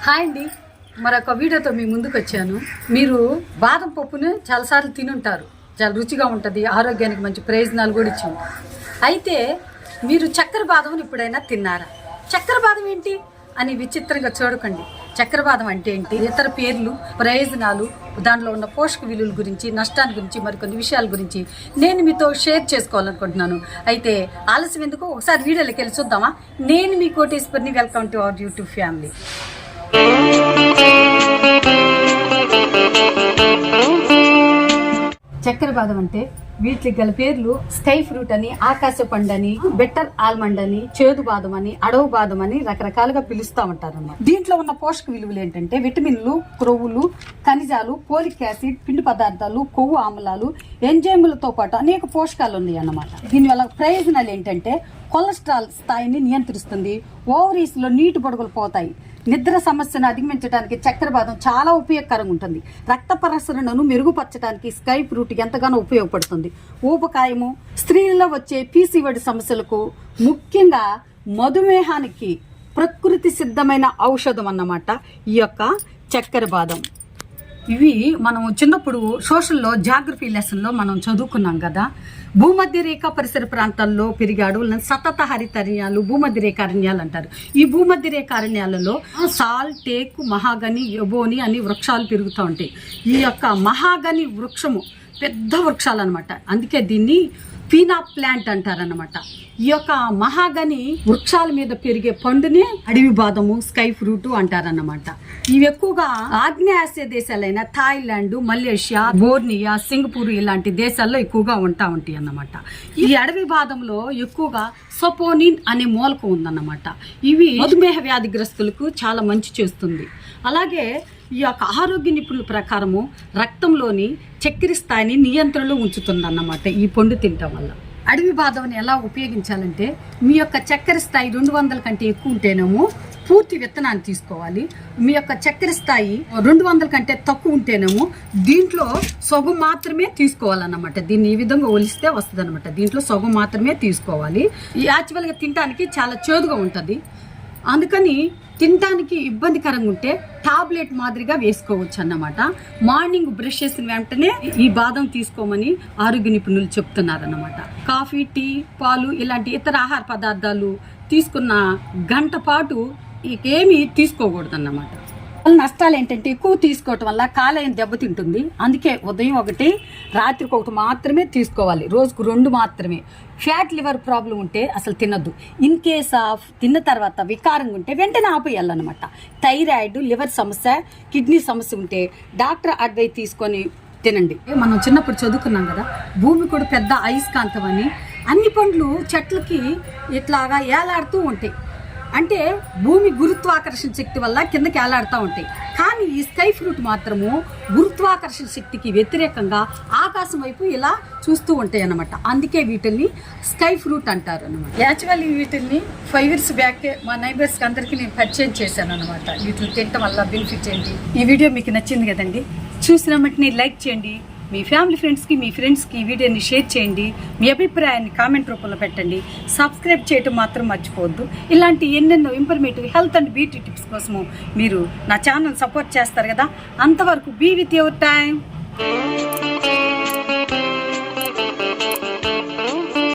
Hi అండి, మరొక వీడియోతో మీ ముందుకు వచ్చాను. మీరు బాదం పప్పును చాలాసార్లు తినుంటారు. చాలా రుచిగా ఉంటుంది, ఆరోగ్యానికి మంచి ప్రయోజనాలు కూడా ఇచ్చింది. అయితే మీరు చక్కెర బాదంని ఎప్పుడైనా తిన్నారా? చక్కెర బాదం ఏంటి అని విచిత్రంగా చూడకండి. చక్కెర బాదం అంటే ఏంటి, ఇతర పేర్లు, ప్రయోజనాలు, దాంట్లో ఉన్న పోషక విలువల గురించి, నష్టాల గురించి, మరికొన్ని విషయాల గురించి నేను మీతో షేర్ చేసుకోవాలనుకుంటున్నాను. అయితే ఆలస్యం ఎందుకు, ఒకసారి వీడియోలోకి వెళ్ళి చూద్దామా? నేను మీ కోటేశ్వరిని. Welcome to our YouTube family. చక్కెర బాదం అంటే వీటికి గల పేర్లు స్కై ఫ్రూట్ అని, ఆకాశ పండు అని, బెటర్ ఆల్మండ్ అని, చేదు బాదం అని, అడవు బాదం అని రకరకాలుగా పిలుస్తూ ఉంటారు అన్నమాట. దీంట్లో ఉన్న పోషక విలువలు ఏంటంటే విటమిన్లు, క్రొవ్వులు, ఖనిజాలు, పోలిక్ యాసిడ్, పిండి పదార్థాలు, కొవ్వు ఆమ్లాలు, ఎంజైములతో పాటు అనేక పోషకాలు ఉన్నాయి అన్నమాట. దీనివల్ల ప్రయోజనాలు ఏంటంటే కొలెస్ట్రాల్ స్థాయిని నియంత్రిస్తుంది, ఓవరీస్ లో నీటి బొడగలు పోతాయి, నిద్ర సమస్యను అధిగమించడానికి చక్కెర బాదం చాలా ఉపయోగకరంగా ఉంటుంది, రక్త ప్రసరణను మెరుగుపరచడానికి స్కై ఫ్రూట్ ఎంతగానో ఉపయోగపడుతుంది, ఊబకాయము, స్త్రీలలో వచ్చే పీసీఓడి సమస్యలకు, ముఖ్యంగా మధుమేహానికి ప్రకృతి సిద్ధమైన ఔషధం అన్నమాట ఈ యొక్క చక్కెర బాదం. ఇవి మనం చిన్నప్పుడు సోషల్లో జాగ్రఫీ లెసన్లో మనం చదువుకున్నాం కదా. భూమధ్య రేఖ పరిసర ప్రాంతాల్లో పెరిగే అడవులను సతత హరితరణ్యాలు, భూమధ్య రేఖ అరణ్యాలు అంటారు. ఈ భూమధ్య రేఖ అరణ్యాలలో సాల్, టేకు, మహాగని, ఎబోని అని వృక్షాలు పెరుగుతూ ఉంటాయి. ఈ యొక్క మహాగని వృక్షము పెద్ద వృక్షాలు అనమాట, అందుకే దీన్ని పీనా ప్లాంట్ అంటారన్నమాట. ఈ యొక్క మహాగని వృక్షాల మీద పెరిగే పండుని అడవి బాదము, స్కై ఫ్రూట్ అంటారన్నమాట. ఇవి ఎక్కువగా ఆగ్నేయాసియా దేశాలైన థాయిలాండ్, మలేషియా, బోర్నియా, సింగపూర్ ఇలాంటి దేశాల్లో ఎక్కువగా ఉంటాయి అన్నమాట. ఈ అడవి బాదంలో ఎక్కువగా సపోనిన్ అనే మూలకం ఉందన్నమాట. ఇవి మధుమేహ వ్యాధిగ్రస్తులకు చాలా మంచి చేస్తుంది. అలాగే ఈ యొక్క ఆరోగ్య నిపుణుల ప్రకారము రక్తంలోని చక్కెర స్థాయిని నియంత్రణలో ఉంచుతుందన్నమాట ఈ పండు తినటం వల్ల. అడవి బాదంని ఎలా ఉపయోగించాలంటే, మీ యొక్క చక్కెర స్థాయి 200 కంటే ఎక్కువ ఉంటేనేమో పూర్తి విత్తనాన్ని తీసుకోవాలి. మీ యొక్క చక్కెర స్థాయి 200 కంటే తక్కువ ఉంటేనేమో దీంట్లో సగం మాత్రమే తీసుకోవాలన్నమాట. దీన్ని ఈ విధంగా ఒలిస్తే వస్తుంది అనమాట. దీంట్లో సగం మాత్రమే తీసుకోవాలి. ఈ యాక్చువల్గా తినడానికి చాలా చేదుగా ఉంటుంది, అందుకని తినడానికి ఇబ్బందికరంగా ఉంటే టాబ్లెట్ మాదిరిగా వేసుకోవచ్చు అన్నమాట. మార్నింగ్ బ్రష్ చేసిన వెంటనే ఈ బాదం తీసుకోమని ఆరోగ్య నిపుణులు చెప్తున్నారన్నమాట. కాఫీ, టీ, పాలు ఇలాంటి ఇతర ఆహార పదార్థాలు తీసుకున్న గంట పాటు ఏమీ తీసుకోకూడదు అన్నమాట. నష్టాలు ఏంటంటే ఎక్కువ తీసుకోవటం వల్ల కాలేయం దెబ్బతింటుంది. అందుకే ఉదయం ఒకటి, రాత్రికి ఒకటి మాత్రమే తీసుకోవాలి, రోజుకు 2 మాత్రమే. ఫ్యాట్ లివర్ ప్రాబ్లం ఉంటే అసలు తినద్దు. ఇన్ కేస్ ఆఫ్ తిన్న తర్వాత వికారంగా ఉంటే వెంటనే ఆపేయాలన్నమాట. థైరాయిడ్, లివర్ సమస్య, కిడ్నీ సమస్య ఉంటే డాక్టర్ అడ్వైస్ తీసుకొని తినండి. మనం చిన్నప్పుడు చదువుకున్నాం కదా, భూమి కూడా పెద్ద అయస్కాంతం అని. అన్ని పండ్లు చెట్లకి ఇట్లాగా ఏలాడుతూ ఉంటాయి, అంటే భూమి గురుత్వాకర్షణ శక్తి వల్ల కిందకి ఏలాడుతూ ఉంటాయి. కానీ ఈ స్కై ఫ్రూట్ మాత్రము గురుత్వాకర్షణ శక్తికి వ్యతిరేకంగా ఆకాశం వైపు ఇలా చూస్తూ ఉంటాయి అన్నమాట. అందుకే వీటిల్ని స్కై ఫ్రూట్ అంటారు అనమాట. యాక్చువల్లీ వీటిల్ని 5 years బ్యాక్ మా నైబర్స్కి అందరికీ నేను పరిచయం చేశాను అనమాట. వీటిని తినటం వల్ల బెనిఫిట్ ఏంటి. ఈ వీడియో మీకు నచ్చింది కదండి, చూసిన వెంటనే లైక్ చేయండి, మీ ఫ్యామిలీ ఫ్రెండ్స్కి, మీ ఫ్రెండ్స్కి ఈ వీడియోని షేర్ చేయండి, మీ అభిప్రాయాన్ని కామెంట్ రూపంలో పెట్టండి, సబ్స్క్రైబ్ చేయటం మాత్రం మర్చిపోవద్దు. ఇలాంటి ఎన్నెన్నో informative health and beauty tips కోసము మీరు నా ఛానల్ సపోర్ట్ చేస్తారు కదా. అంతవరకు బీ విత్ యువర్ టైం.